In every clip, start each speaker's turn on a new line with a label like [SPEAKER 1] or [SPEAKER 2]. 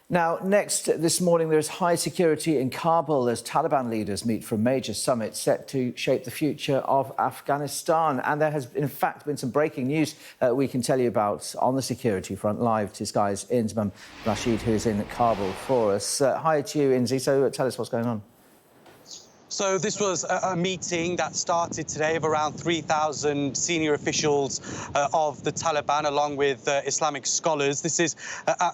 [SPEAKER 1] Now, next this morning, there is high security in Kabul as Taliban leaders meet for a major summit set to shape the future of Afghanistan. And there has, in fact, been some breaking news we can tell you about on the security front. Live to Sky's Inzamam Rashid, who is in Kabul for us. Hi to you, Inzi. So tell us what's going on.
[SPEAKER 2] So this was a meeting that started today of around 3,000 senior officials of the Taliban, along with Islamic scholars. This is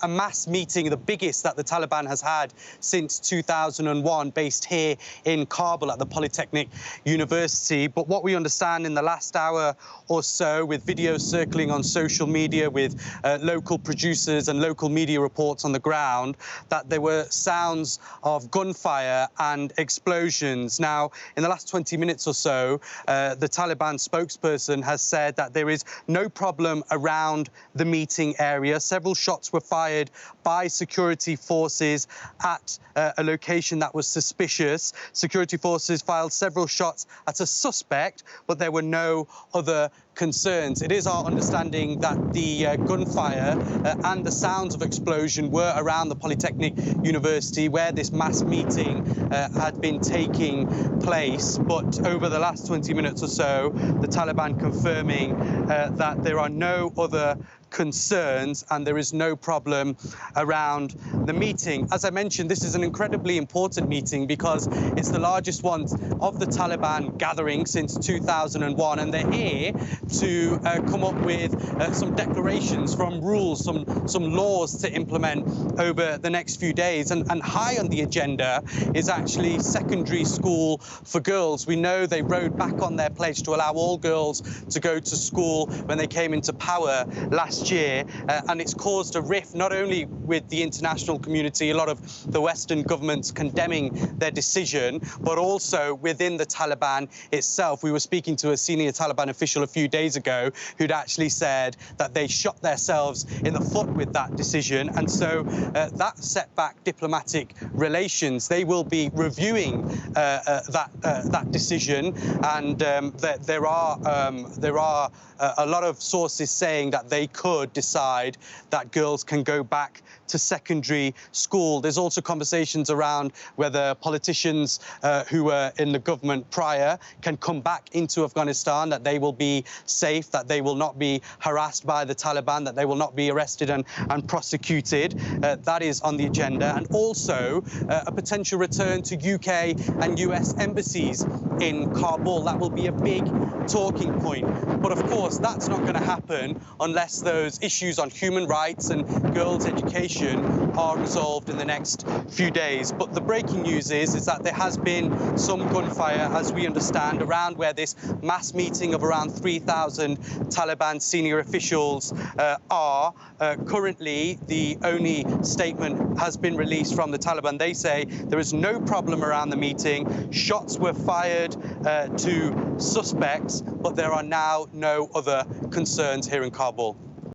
[SPEAKER 2] a mass meeting, the biggest that the Taliban has had since 2001, based here in Kabul at the Polytechnic University. But what we understand in the last hour or so, with videos circling on social media, with local producers and local media reports on the ground, that there were sounds of gunfire and explosions. Now, in the last 20 minutes or so, the Taliban spokesperson has said that there is no problem around the meeting area. Several shots were fired by security forces at a location that was suspicious. Security forces fired several shots at a suspect, but there were no other concerns. It is our understanding that the gunfire and the sounds of explosion were around the Polytechnic University, where this mass meeting had been taking place. But over the last 20 minutes or so, the Taliban confirming that there are no other concerns and there is no problem around the meeting. As I mentioned, this is an incredibly important meeting because it's the largest one of the Taliban gathering since 2001, and they're here to come up with some declarations, from rules, some laws to implement over the next few days. And high on the agenda is actually secondary school for girls. We know they rode back on their pledge to allow all girls to go to school when they came into power last year, and it's caused a rift not only with the international community, a lot of the Western governments condemning their decision, but also within the Taliban itself. We were speaking to a senior Taliban official a few days ago who'd actually said that they shot themselves in the foot with that decision, and so that set back diplomatic relations. They will be reviewing that decision, and there are a lot of sources saying that they could decide that girls can go back to secondary school. There's also conversations around whether politicians who were in the government prior can come back into Afghanistan, that they will be safe, that they will not be harassed by the Taliban, that they will not be arrested and prosecuted. That is on the agenda. And also a potential return to UK and US embassies in Kabul. That will be a big talking point. But of course, that's not going to happen unless those issues on human rights and girls' education are resolved in the next few days. But the breaking news is that there has been some gunfire, as we understand, around where this mass meeting of around 3,000 Taliban senior officials are. Currently, the only statement has been released from the Taliban. They say there is no problem around the meeting. Shots were fired to suspects, but there are now no other concerns here in Kabul.